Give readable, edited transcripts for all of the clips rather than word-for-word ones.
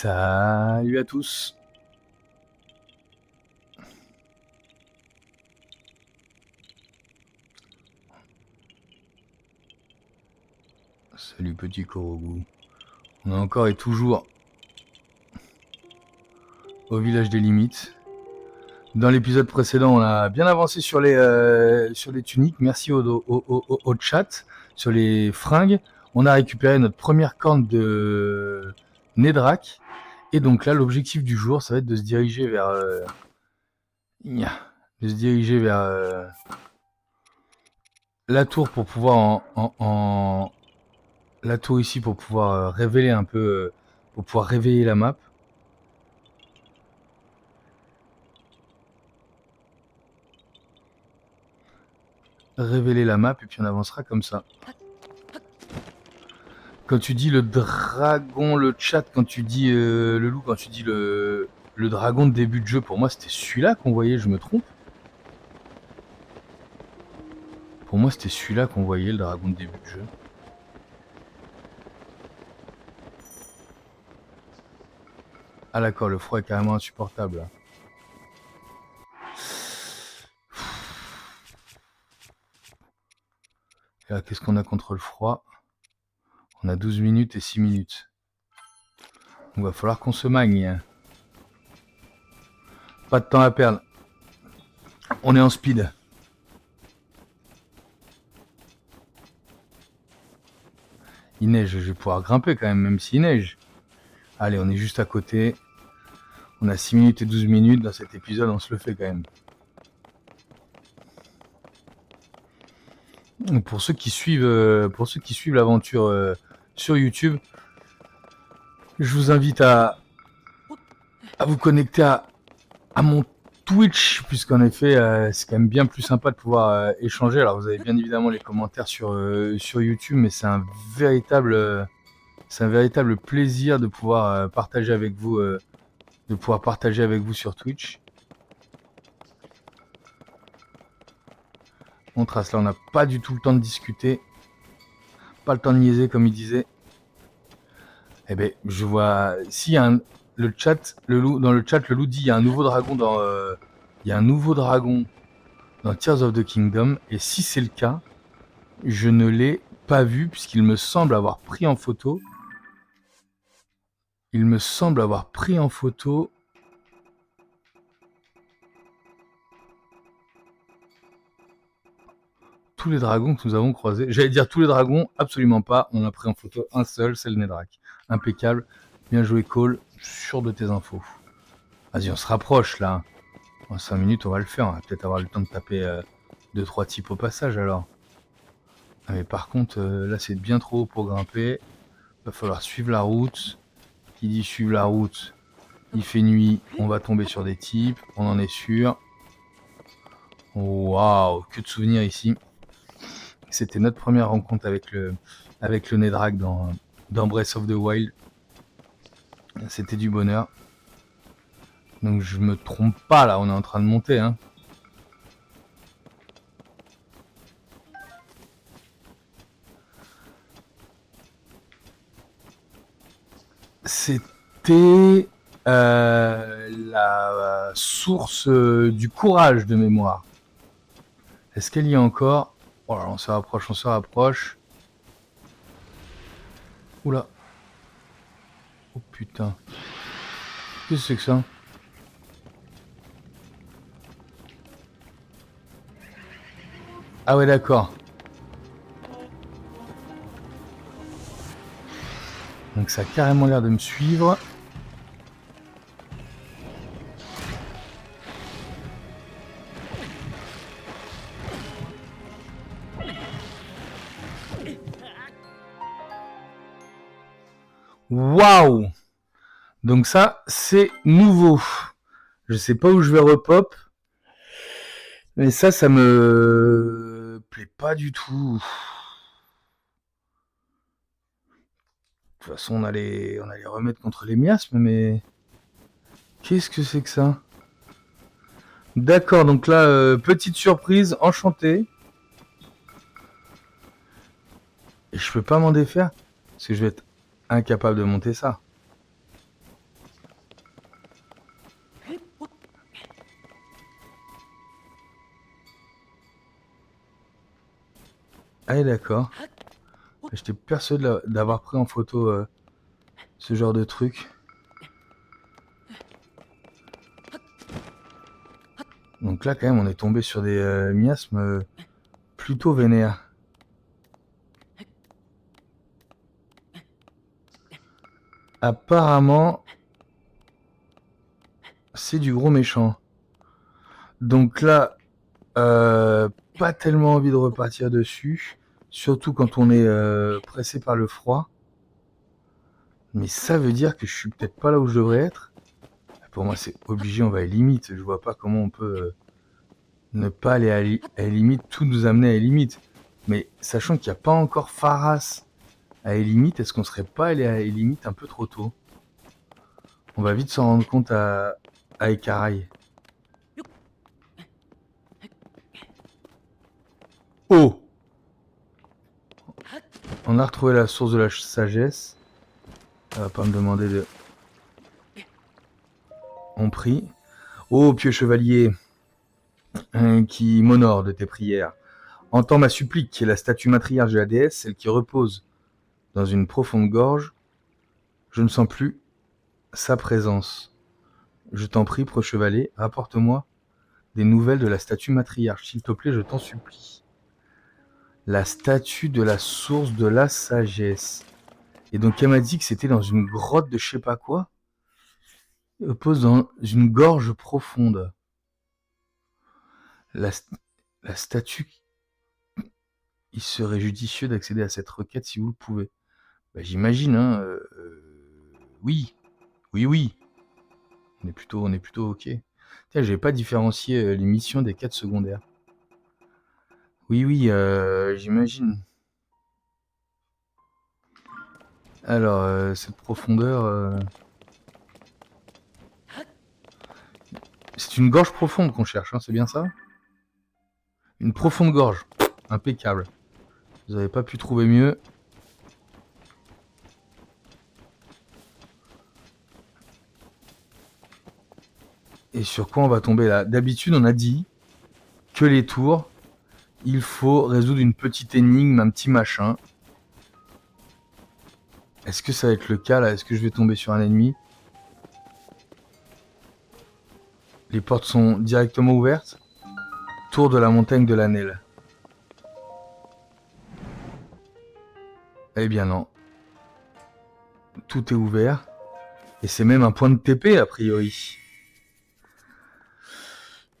Salut à tous. Salut petit Korogu. On est encore et toujours au village des limites. Dans l'épisode précédent, on a bien avancé sur les tuniques. Merci au chat. Sur les fringues, on a récupéré notre première corne de Nedrak. Et donc là, l'objectif du jour, ça va être de se diriger vers... la tour pour pouvoir la tour ici pour pouvoir révéler un peu, pour pouvoir réveiller la map. Révéler la map et puis on avancera comme ça. Quand tu dis le dragon, le chat, quand tu dis le loup, quand tu dis le dragon de début de jeu, pour moi c'était celui-là qu'on voyait, je me trompe? Pour moi c'était celui-là qu'on voyait, le dragon de début de jeu. Ah d'accord, le froid est carrément insupportable là. Et là, qu'est-ce qu'on a contre le froid? On a 12 minutes et 6 minutes. Donc va falloir qu'on se magne. Pas de temps à perdre. On est en speed. Il neige, je vais pouvoir grimper quand même s'il neige. Allez, on est juste à côté. On a 6 minutes et 12 minutes dans cet épisode, on se le fait quand même. Pour ceux qui suivent l'aventure sur YouTube, je vous invite à vous connecter à mon Twitch, puisqu'en effet, c'est quand même bien plus sympa de pouvoir échanger. Alors, vous avez bien évidemment les commentaires sur YouTube, mais c'est un véritable plaisir de pouvoir partager avec vous, sur Twitch. On trace là, on n'a pas du tout le temps de discuter, pas le temps de niaiser comme il disait. Eh ben, je vois, si dans le chat, le loup dit il y a un nouveau dragon dans Tears of the Kingdom, et si c'est le cas, je ne l'ai pas vu puisqu'il me semble avoir pris en photo. Tous les dragons que nous avons croisés. J'allais dire tous les dragons, absolument pas. On a pris en photo un seul, c'est le Nedrak. Impeccable. Bien joué Cole, sûr de tes infos. Vas-y, on se rapproche là. En 5 minutes, on va le faire. On va peut-être avoir le temps de taper 2-3 types au passage alors. Ah, mais par contre, là c'est bien trop haut pour grimper. Va falloir suivre la route. Qui dit suivre la route, il fait nuit, on va tomber sur des types, on en est sûr. Waouh, que de souvenirs ici. C'était notre première rencontre avec le Nedrak dans Breath of the Wild. C'était du bonheur. Donc je me trompe pas là, on est en train de monter hein. C'était la source du courage de mémoire. Est-ce qu'elle y est encore? Oh là, on se rapproche. Oula. Oh putain. Qu'est-ce que c'est que ça? Ah ouais d'accord. Donc ça a carrément l'air de me suivre. Waouh! Donc ça, c'est nouveau. Je sais pas où je vais repop. Mais ça me plaît pas du tout. De toute façon, on allait remettre contre les miasmes, mais... Qu'est-ce que c'est que ça? D'accord, donc là, petite surprise, enchanté. Et je peux pas m'en défaire, parce que je vais être incapable de monter ça. Ah, d'accord. J'étais persuadé d'avoir pris en photo ce genre de truc. Donc là, quand même, on est tombé sur des miasmes plutôt vénères. Apparemment, c'est du gros méchant. Donc là, pas tellement envie de repartir dessus. Surtout quand on est pressé par le froid. Mais ça veut dire que je suis peut-être pas là où je devrais être. Pour moi, c'est obligé, on va à limite. Je vois pas comment on peut ne pas aller à limite, tout nous amener à limite. Mais sachant qu'il n'y a pas encore Pharas à limite, est-ce qu'on serait pas allé à limite un peu trop tôt? On va vite s'en rendre compte à Ekarai. Oh! On a retrouvé la source de la sagesse. Ça va pas me demander de... On prie. Ô pieux chevalier, qui m'honore de tes prières, entends ma supplique, la statue matriarche de la déesse, celle qui repose dans une profonde gorge. Je ne sens plus sa présence. Je t'en prie, preux chevalier, rapporte-moi des nouvelles de la statue matriarche, s'il te plaît, je t'en supplie. La statue de la source de la sagesse. Et donc elle m'a dit que c'était dans une grotte de je sais pas quoi. Elle repose dans une gorge profonde. La, la statue, il serait judicieux d'accéder à cette requête si vous le pouvez. Bah, j'imagine, hein. Oui, oui. On est plutôt ok. Tiens, j'avais pas différencié les missions des quêtes secondaires. Oui, j'imagine. Alors, cette profondeur... C'est une gorge profonde qu'on cherche, hein, c'est bien ça? Une profonde gorge. Impeccable. Vous n'avez pas pu trouver mieux. Et sur quoi on va tomber là? D'habitude, on a dit que les tours, il faut résoudre une petite énigme, un petit machin. Est-ce que ça va être le cas là? Est-ce que je vais tomber sur un ennemi? Les portes sont directement ouvertes. Tour de la montagne de l'Annelle. Eh bien non. Tout est ouvert. Et c'est même un point de TP a priori.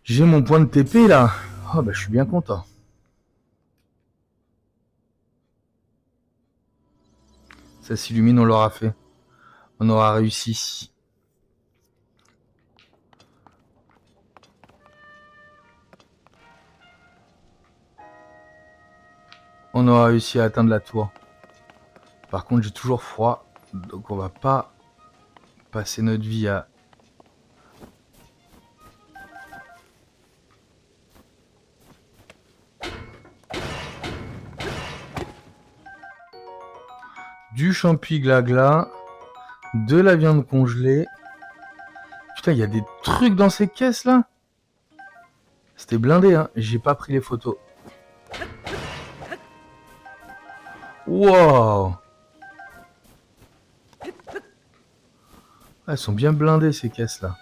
J'ai mon point de TP là. Oh bah je suis bien content. Ça s'illumine, on l'aura fait. On aura réussi. On aura réussi à atteindre la tour. Par contre, j'ai toujours froid. Donc on va pas passer notre vie à... Du champi glagla. De la viande congelée. Putain, il y a des trucs dans ces caisses là. C'était blindé, hein. J'ai pas pris les photos. Wow. Elles sont bien blindées ces caisses là.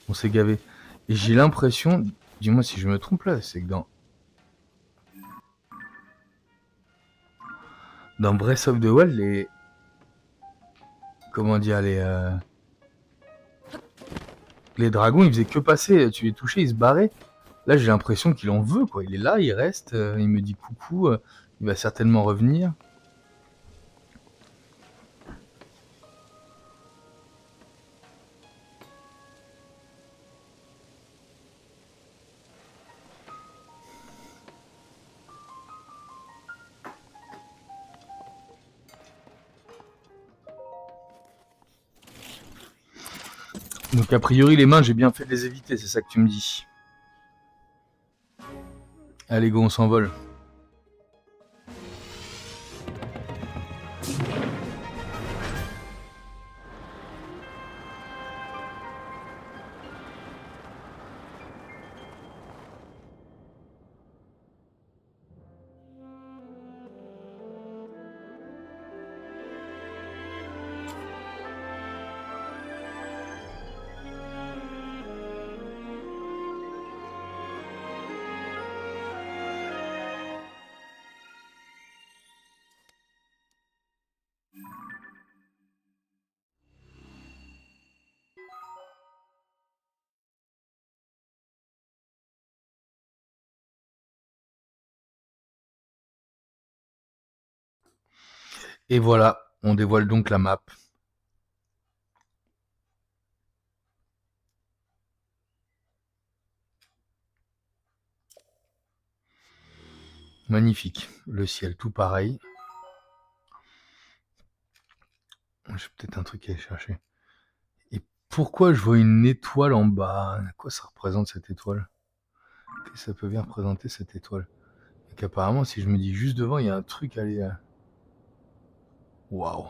On s'est gavé. Et j'ai l'impression, dis-moi si je me trompe là, c'est que dans Breath of the Wild, les... Comment dire, les dragons, ils faisaient que passer. Tu les touchais, ils se barraient. Là, j'ai l'impression qu'il en veut, quoi. Il est là, il reste, il me dit coucou, il va certainement revenir. Donc a priori, les mains, j'ai bien fait de les éviter, c'est ça que tu me dis. Allez, go, on s'envole. Et voilà, on dévoile donc la map. Magnifique. Le ciel tout pareil. J'ai peut-être un truc à aller chercher. Et pourquoi je vois une étoile en bas? À quoi ça représente cette étoile? Qu'est-ce que ça peut bien représenter cette étoile? Et qu'apparemment, si je me dis juste devant, il y a un truc à aller... Waouh!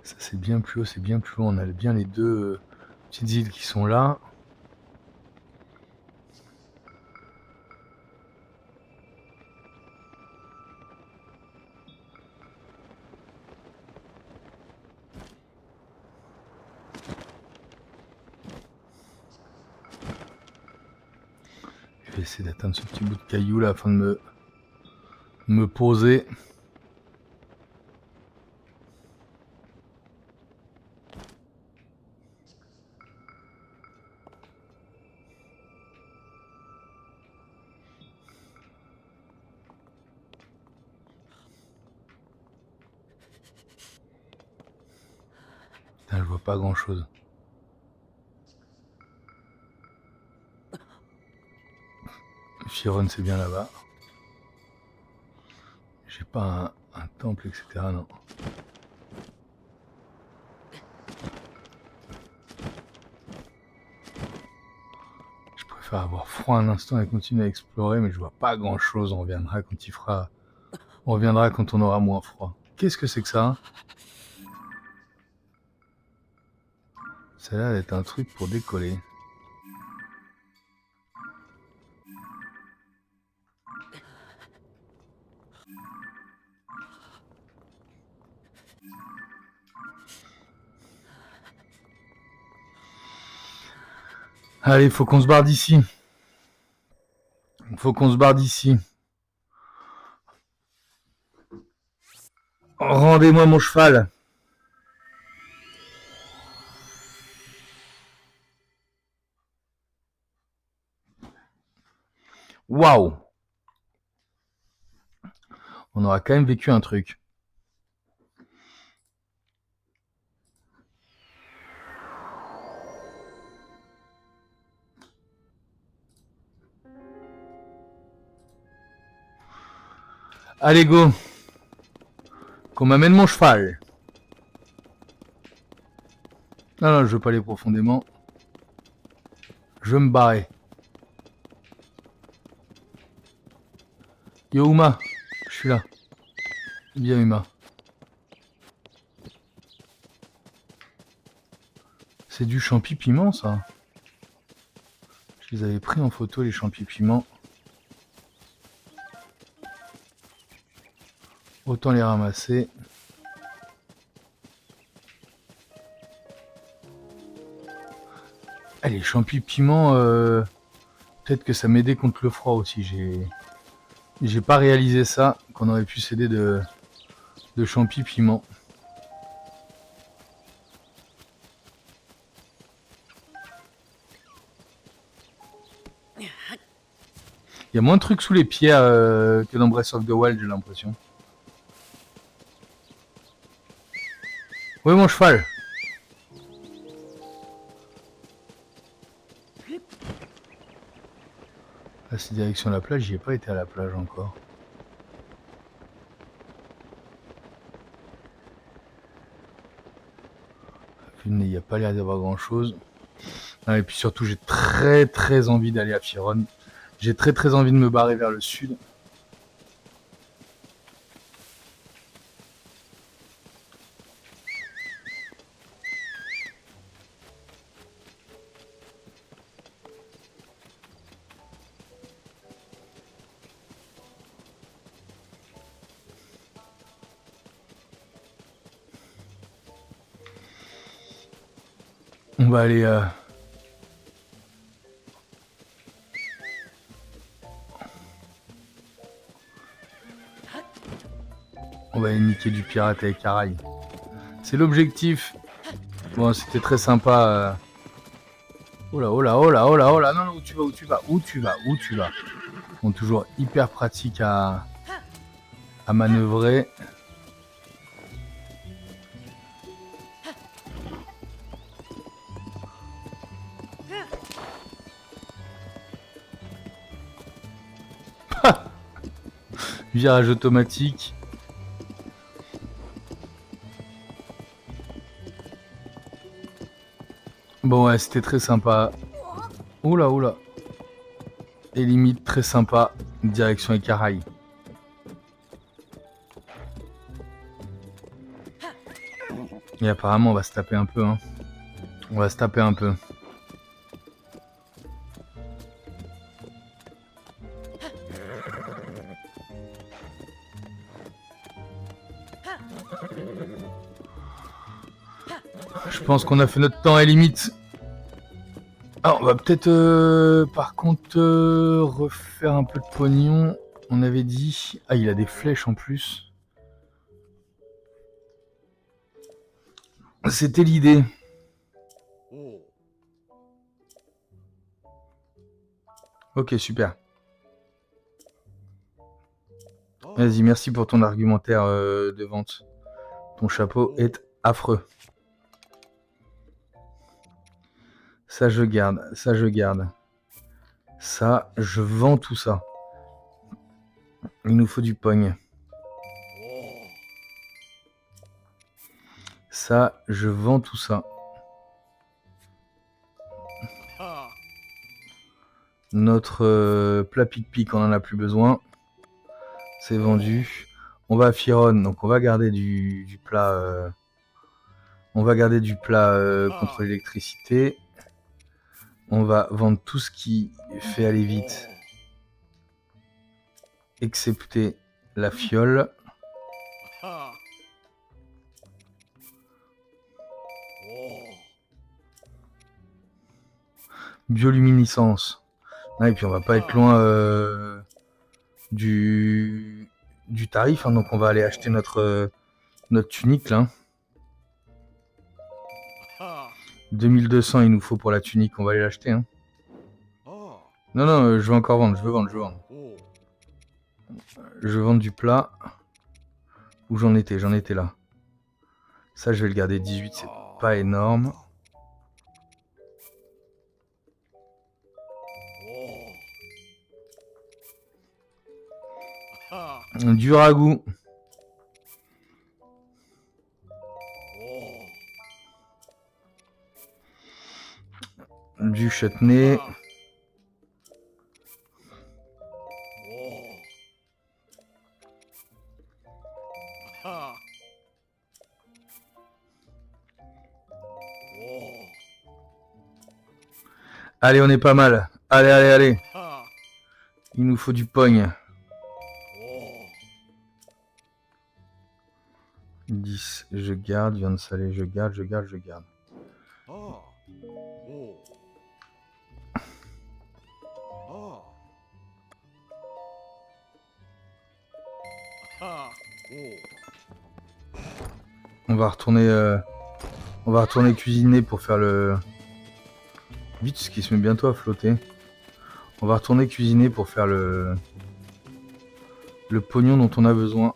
Ça c'est bien plus haut, c'est bien plus haut. On a bien les deux petites îles qui sont là. Je vais essayer d'atteindre ce petit bout de caillou là afin de me poser. Putain, je vois pas grand chose. Chiron c'est bien là-bas. J'ai pas un temple, etc. Non. Je préfère avoir froid un instant et continuer à explorer, mais je vois pas grand chose. On reviendra quand il fera. On reviendra quand on aura moins froid. Qu'est-ce que c'est que ça? Ça a l'air d'être un truc pour décoller. Allez, faut qu'on se barre d'ici. Faut qu'on se barre d'ici. Rendez-moi mon cheval. Waouh! On aura quand même vécu un truc. Allez, go! Qu'on m'amène mon cheval. Non, non, je veux pas aller profondément. Je veux me barrer. Yo, Uma, je suis là. Bien, Uma. C'est du champi piment, ça. Je les avais pris en photo, les champi piments. Autant les ramasser. Ah, les champi piments, peut-être que ça m'aidait contre le froid aussi. J'ai pas réalisé ça, qu'on aurait pu s'aider de champi piments. Il y a moins de trucs sous les pieds que dans Breath of the Wild, j'ai l'impression. Oui, mon cheval. Là, c'est direction la plage. J'y ai pas été à la plage encore. Il n'y a pas l'air d'avoir grand chose. Ah, et puis surtout, j'ai très envie d'aller à Firon. J'ai très envie de me barrer vers le sud. On va aller On va aller niquer du pirate avec Caraï. C'est l'objectif. Bon, c'était très sympa. Oh là, oh là, oh là, oh là, oh là. Non, non, où tu vas, où tu vas, où tu vas, où tu vas. Bon, toujours hyper pratique à manœuvrer. Virage automatique. Bon ouais, c'était très sympa. Oula, oula. Et limite très sympa. Direction Écaraille. Et apparemment on va se taper un peu. Hein. On va se taper un peu. Je pense qu'on a fait notre temps à limite. Alors, on va peut-être par contre refaire un peu de pognon. On avait dit... Ah, il a des flèches en plus. C'était l'idée. Ok, super. Vas-y, merci pour ton argumentaire de vente. Ton chapeau est affreux. Ça, je garde. Ça, je garde. Ça, je vends tout ça. Il nous faut du pogne. Ça, je vends tout ça. Notre plat pic-pic, on en a plus besoin. C'est vendu. On va à Firon, donc on va garder du plat. On va garder du plat contre l'électricité. On va vendre tout ce qui fait aller vite, excepté la fiole. Bioluminescence. Ah, et puis on va pas être loin du tarif, hein, donc on va aller acheter notre tunique là. 2200 il nous faut pour la tunique, on va aller l'acheter. Hein. Non, non, je vais encore vendre, je veux vendre. Je veux vendre du plat. Où j'en étais là. Ça, je vais le garder 18, c'est pas énorme. Du ragoût. Du chutney. Allez, on est pas mal. Allez, allez, allez. Il nous faut du pogne. 10, je garde. Viande salée, je garde. On va retourner cuisiner pour faire le... Vite, ce qui se met bientôt à flotter. On va retourner cuisiner pour faire le pognon dont on a besoin.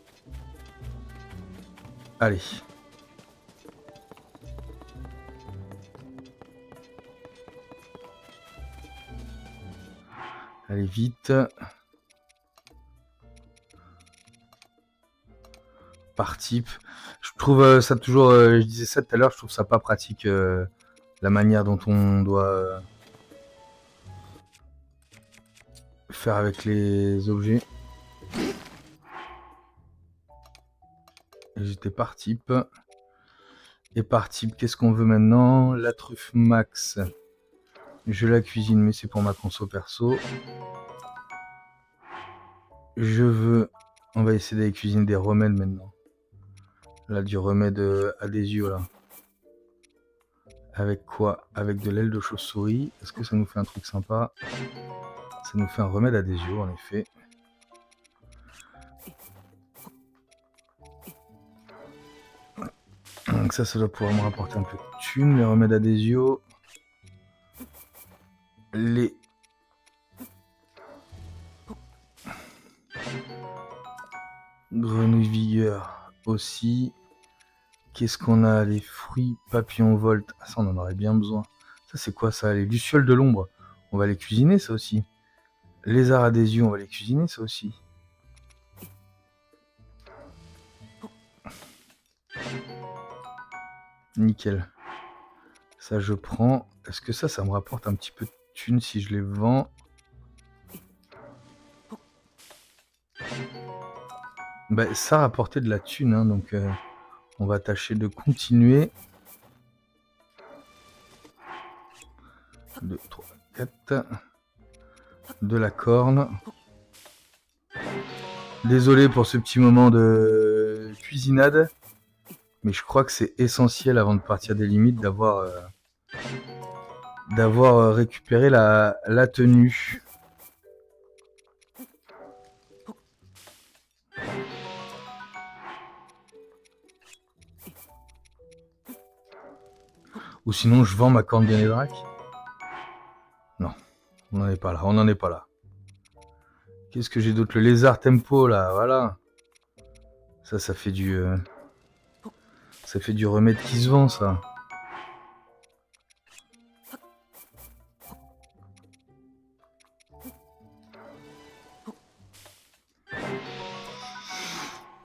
Allez. Allez, vite. Par type. Je trouve ça toujours... je disais ça tout à l'heure, je trouve ça pas pratique. La manière dont on doit... faire avec les objets. J'étais par type. Et par type, qu'est-ce qu'on veut maintenant? La truffe max. Je la cuisine, mais c'est pour ma conso perso. Je veux... On va essayer d'aller cuisiner des remèdes maintenant. Là, du remède à des yeux, là. Avec quoi? Avec de l'aile de chauve-souris. Est-ce que ça nous fait un truc sympa? Ça nous fait un remède à des yeux, en effet. Donc ça doit pouvoir me rapporter un peu de thunes. Les remèdes adhésio. Les... Grenouille vigueur aussi. Qu'est-ce qu'on a? Les fruits papillon volt. Ah, ça, on en aurait bien besoin. Ça, c'est quoi ça? Les lucioles de l'ombre. On va les cuisiner, ça aussi. Lézard adhésion, on va les cuisiner, ça aussi. Nickel. Ça, je prends. Est-ce que ça me rapporte un petit peu de thunes si je les vends? Bah, ça rapportait de la thune, hein, donc on va tâcher de continuer. 2, 3, 4. De la corne. Désolé pour ce petit moment de cuisinade, mais je crois que c'est essentiel avant de partir des limites d'avoir récupéré la tenue. Ou sinon je vends ma corne de Nédrac. Non, on n'en est pas là, on n'en est pas là. Qu'est-ce que j'ai d'autre? Le lézard tempo là, voilà. Ça fait du... ça fait du remède qui se vend, ça.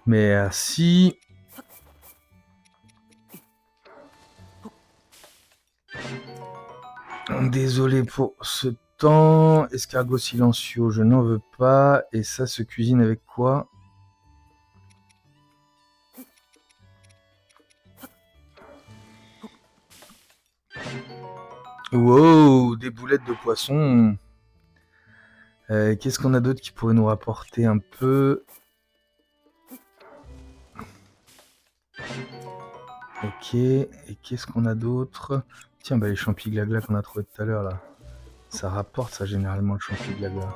Merci. Désolé pour ce temps. Escargot silencieux, je n'en veux pas. Et ça se cuisine avec quoi? Wow, des boulettes de poisson. Qu'est-ce qu'on a d'autre qui pourrait nous rapporter un peu? Ok, et qu'est-ce qu'on a d'autre? Tiens, bah les champis glagla qu'on a trouvé tout à l'heure là. Ça rapporte ça généralement le champi glagla.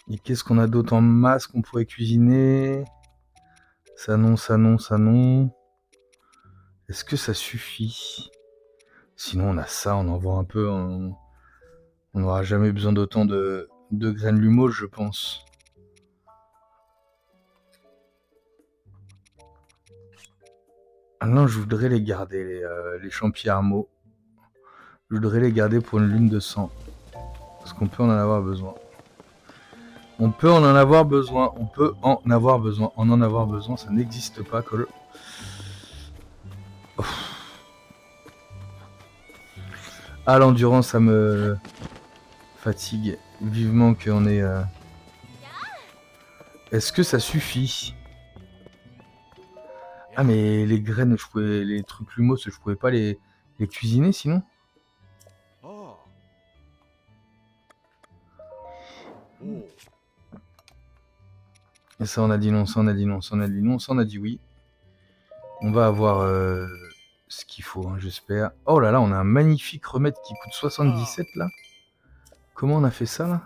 Et qu'est-ce qu'on a d'autre en masse qu'on pourrait cuisiner? Ça non, ça non, ça non. Est-ce que ça suffit? Sinon on a ça, on en voit un peu. On n'aura jamais besoin d'autant de graines lumos, je pense. Ah non, je voudrais les garder, les champis armeaux. Je voudrais les garder pour une lune de sang. Parce qu'on peut en avoir besoin. On peut en avoir besoin. On peut en avoir besoin. En avoir besoin, ça n'existe pas, Cole. Ah, l'endurance, ça me fatigue vivement qu'on ait... Est-ce que ça suffit? Ah, mais les graines, les trucs lumos, je pouvais pas les cuisiner sinon? Et ça, on a dit non, ça, on a dit non, ça, on a dit non, ça, on a dit oui. On va avoir ce qu'il faut, hein, j'espère. Oh là là, on a un magnifique remède qui coûte 77 là. Comment on a fait ça là?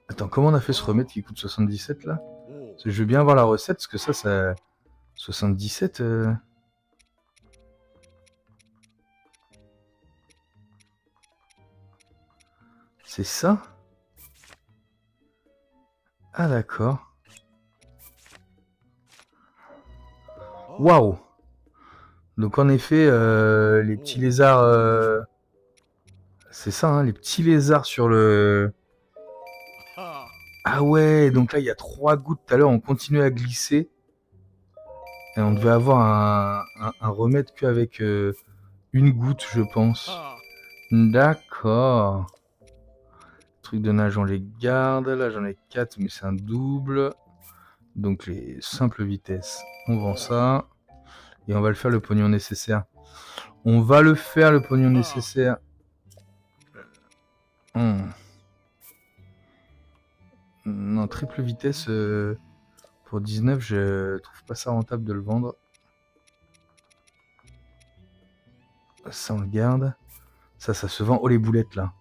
Attends, comment on a fait ce remède qui coûte 77 là? Parce que je veux bien avoir la recette, parce que ça... 77... C'est ça? Ah d'accord. Waouh! Donc en effet, les petits lézards... C'est ça, hein, les petits lézards sur le... Ah ouais, donc là il y a 3 gouttes. Tout à l'heure on continuait à glisser. Et on devait avoir un remède qu'avec une goutte, je pense. D'accord. Truc de nage, on les garde. Là j'en ai 4, mais c'est un double. Donc les simples vitesses, on vend ça. Et on va le faire le pognon nécessaire. On va le faire le pognon nécessaire. Non, triple vitesse pour 19, je trouve pas ça rentable de le vendre. Ça, on le garde. Ça se vend. Oh, les boulettes, là.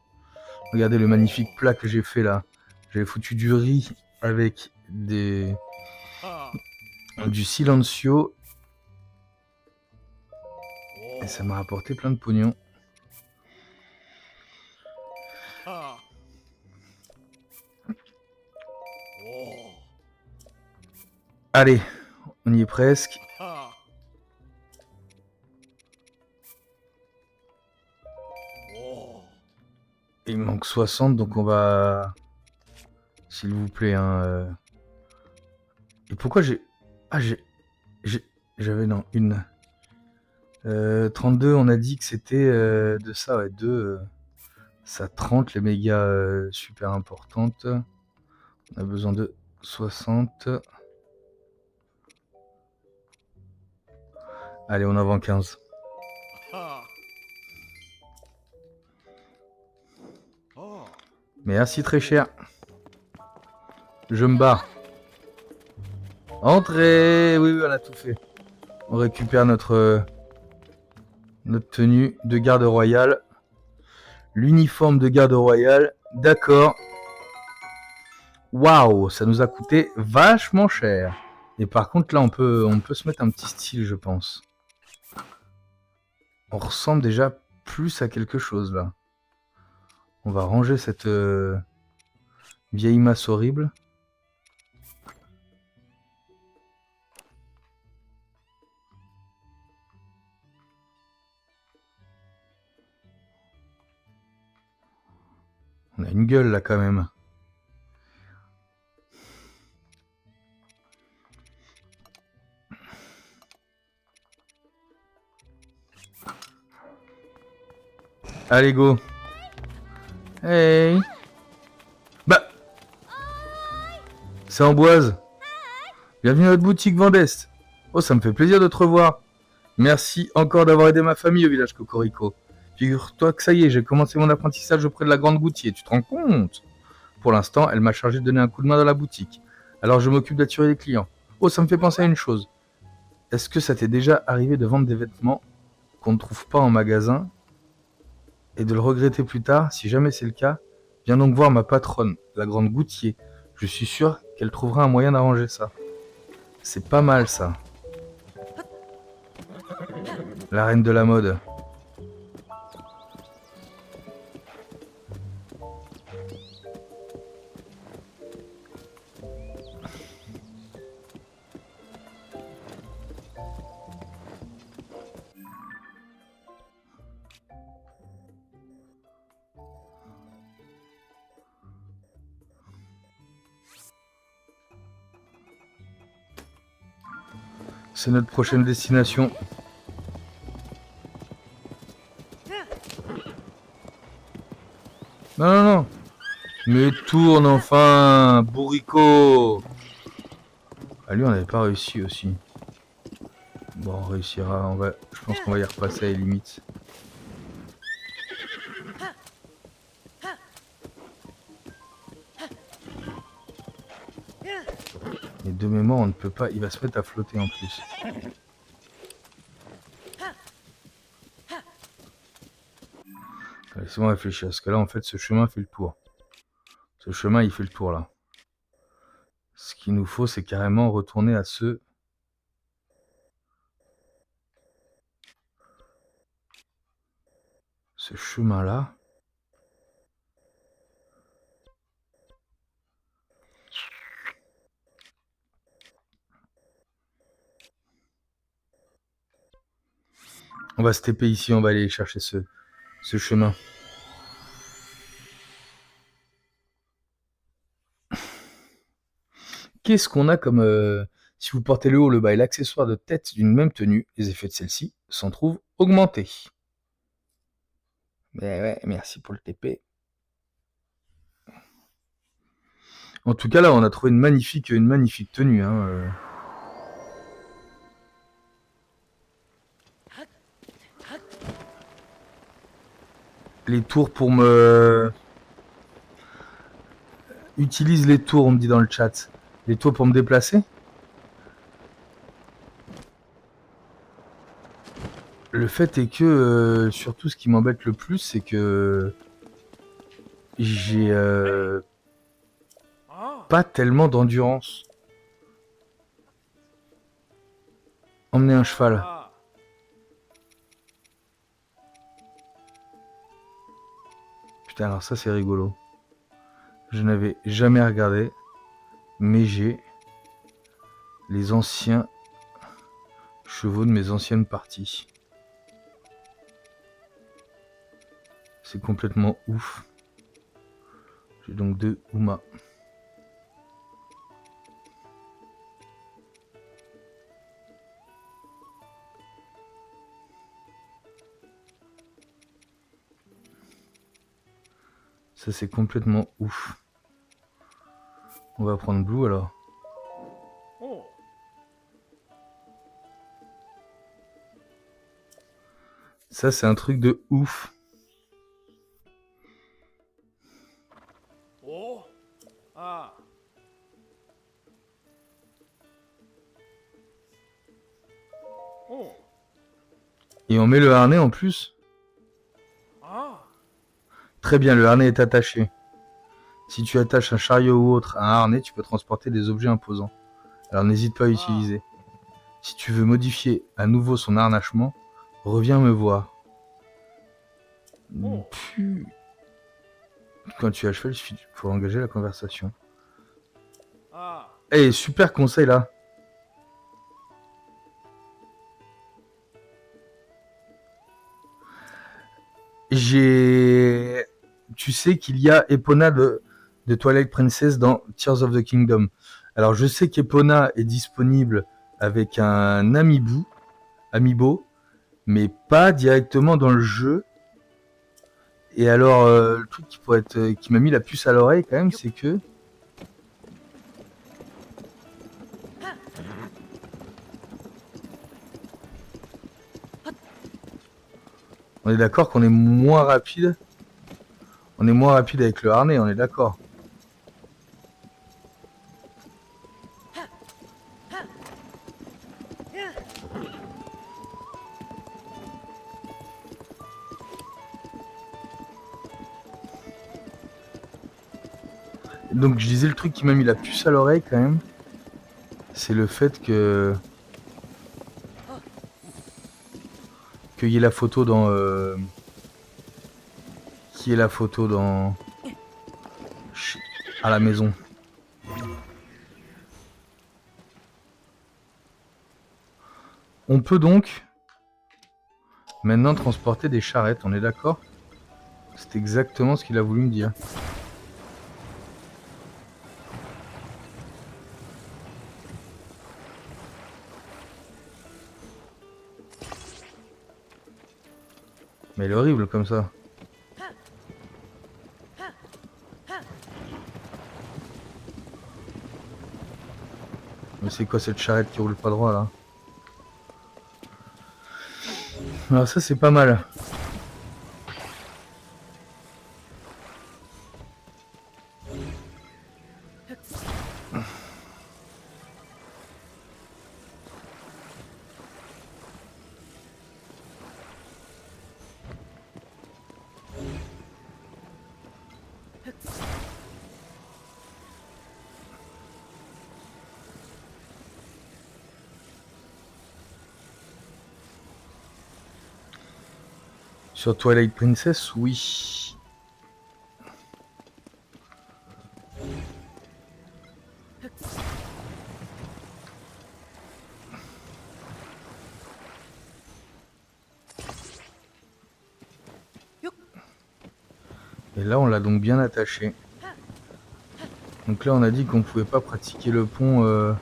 Regardez le magnifique plat que j'ai fait, là. J'avais foutu du riz avec du silencio. Et ça m'a rapporté plein de pognon. Allez, on y est presque. Il me manque 60, donc on va... S'il vous plaît, hein... Et pourquoi j'ai... Ah, j'avais, non, une... 32, on a dit que c'était de ça, ouais, 2... ça 30, les mégas super importantes. On a besoin de 60. Allez, on en vend 15. Merci, très cher. Je me barre. Entrez. Oui, on a tout fait. On récupère notre tenue de garde royale. L'uniforme de garde royale. D'accord. Waouh, ça nous a coûté vachement cher. Et par contre, là, on peut se mettre un petit style, je pense. On ressemble déjà plus à quelque chose, là. On va ranger cette vieille masse horrible. On a une gueule, là, quand même. Allez, go. Hey. Bah. C'est Amboise. Bienvenue à notre boutique Vendeste. Oh, ça me fait plaisir de te revoir. Merci encore d'avoir aidé ma famille au village Cocorico. Figure-toi que ça y est, j'ai commencé mon apprentissage auprès de la Grande Goutier. Tu te rends compte? Pour l'instant, elle m'a chargé de donner un coup de main dans la boutique. Alors je m'occupe d'attirer les clients. Oh, ça me fait penser à une chose. Est-ce que ça t'est déjà arrivé de vendre des vêtements qu'on ne trouve pas en magasin et de le regretter plus tard? Si jamais c'est le cas, viens donc voir ma patronne, la Grande Goutier. Je suis sûr qu'elle trouvera un moyen d'arranger ça. C'est pas mal ça. La reine de la mode. C'est notre prochaine destination. Non, non, non. Mais tourne enfin, bourricot. Ah, lui, on n'avait pas réussi aussi. Bon, on réussira. Je pense qu'on va y repasser à la limite. Et de mémoire, on ne peut pas. Il va se mettre à flotter en plus. Laissez-moi réfléchir. Parce que là, en fait, ce chemin fait le tour. Ce chemin, il fait le tour là. Ce qu'il nous faut, c'est carrément retourner à ce chemin-là. On va se taper ici, on va aller chercher ce chemin. Qu'est-ce qu'on a comme... si vous portez le haut, le bas et l'accessoire de tête d'une même tenue, les effets de celle-ci s'en trouvent augmentés. Mais ouais, merci pour le TP. En tout cas, là, on a trouvé une magnifique tenue. Hein. Les tours pour me Utilise les tours, on me dit dans le chat. Les tours pour me déplacer. Le fait est que, surtout ce qui m'embête le plus, c'est que j'ai pas tellement d'endurance. Emmener un cheval. Putain, alors ça c'est rigolo. Je n'avais jamais regardé, mais j'ai les anciens chevaux de mes anciennes parties. C'est complètement ouf. J'ai donc 2 Uma. Ça c'est complètement ouf. On va prendre Blue alors. Ça c'est un truc de ouf. Et on met le harnais en plus. Très bien, le harnais est attaché. Si tu attaches un chariot ou autre à un harnais, tu peux transporter des objets imposants. Alors n'hésite pas à l'utiliser. Si tu veux modifier à nouveau son harnachement, reviens me voir. Quand tu as cheval, il suffit pour engager la conversation. Eh, super conseil là. Tu sais qu'il y a Epona de Twilight Princess dans Tears of the Kingdom. Alors je sais qu'Epona est disponible avec un amiibo, mais pas directement dans le jeu. Et alors le truc qui m'a mis la puce à l'oreille quand même, c'est que on est d'accord qu'on est moins rapide. On est moins rapide avec le harnais, on est d'accord. Donc je disais, le truc qui m'a mis la puce à l'oreille quand même, c'est le fait qu'il y ait la photo dans à la maison. On peut donc maintenant transporter des charrettes, on est d'accord? C'est exactement ce qu'il a voulu me dire. Mais elle est horrible comme ça. Mais c'est quoi cette charrette qui roule pas droit là? Alors ça c'est pas mal. Sur Twilight Princess, oui. Et là, on l'a donc bien attaché. Donc là, on a dit qu'on pouvait pas pratiquer le pont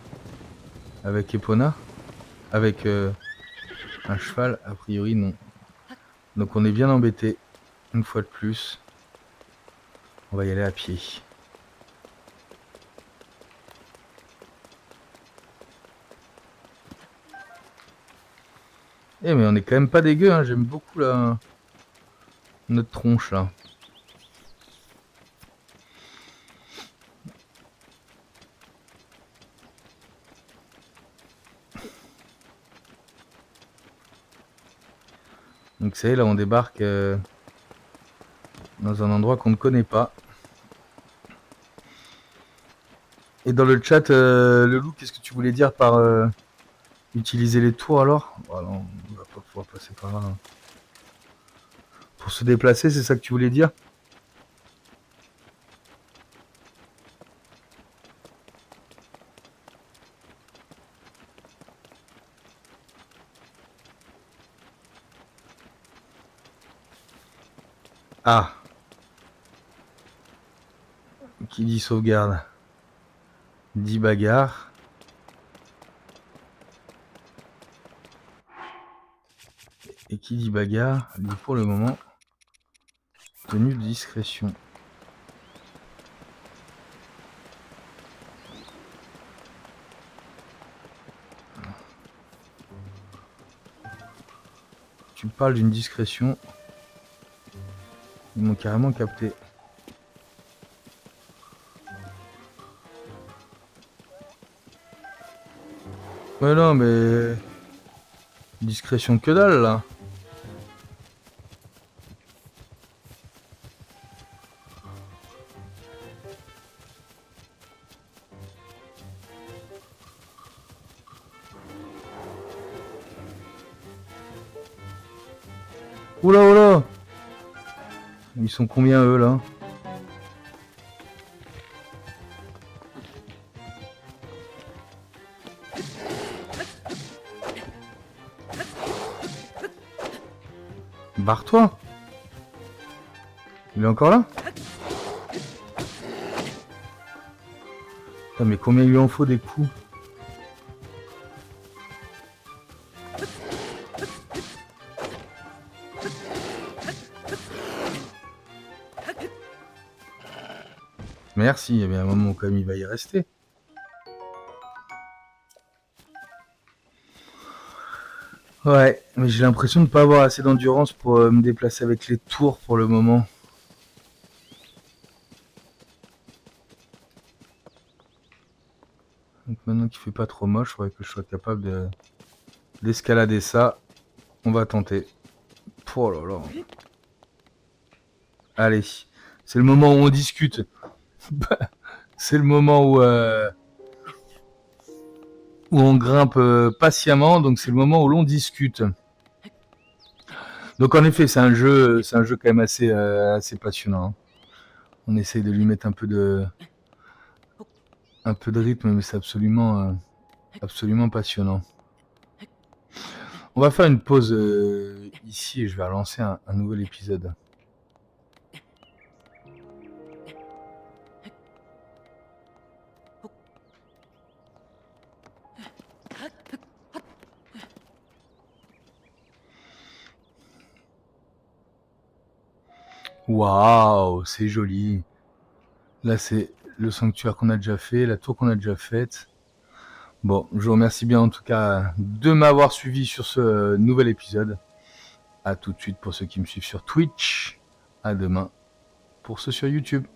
avec Epona. Avec un cheval, a priori, non. Donc on est bien embêté. Une fois de plus. On va y aller à pied. Eh mais on est quand même pas dégueu, hein. J'aime beaucoup notre tronche là. Donc ça y est, là on débarque dans un endroit qu'on ne connaît pas. Et dans le chat, le loup, qu'est-ce que tu voulais dire par utiliser les tours alors? Voilà, on va pas pouvoir passer par là. Hein. Pour se déplacer, c'est ça que tu voulais dire? Ah, qui dit sauvegarde dit bagarre. Et qui dit bagarre dit pour le moment tenue de discrétion. Tu parles d'une discrétion. Ils m'ont carrément capté. Ouais non mais... Discrétion que dalle là. Oula oula. Ils sont combien eux là? Barre-toi. Il est encore là? Putain, mais combien il lui en faut des coups? Merci, il y avait un moment où quand même il va y rester. Ouais, mais j'ai l'impression de ne pas avoir assez d'endurance pour me déplacer avec les tours pour le moment. Donc maintenant qu'il fait pas trop moche, il faudrait que je sois capable d'escalader ça. On va tenter. Oh là là. Allez, c'est le moment où on discute. C'est le moment où on grimpe patiemment, donc c'est le moment où l'on discute. Donc en effet, c'est un jeu quand même assez passionnant. Hein. On essaye de lui mettre un peu de rythme, mais c'est absolument passionnant. On va faire une pause ici et je vais relancer un nouvel épisode. Waouh, c'est joli. Là, c'est le sanctuaire qu'on a déjà fait, la tour qu'on a déjà faite. Bon, je vous remercie bien en tout cas de m'avoir suivi sur ce nouvel épisode. À tout de suite pour ceux qui me suivent sur Twitch. À demain pour ceux sur YouTube.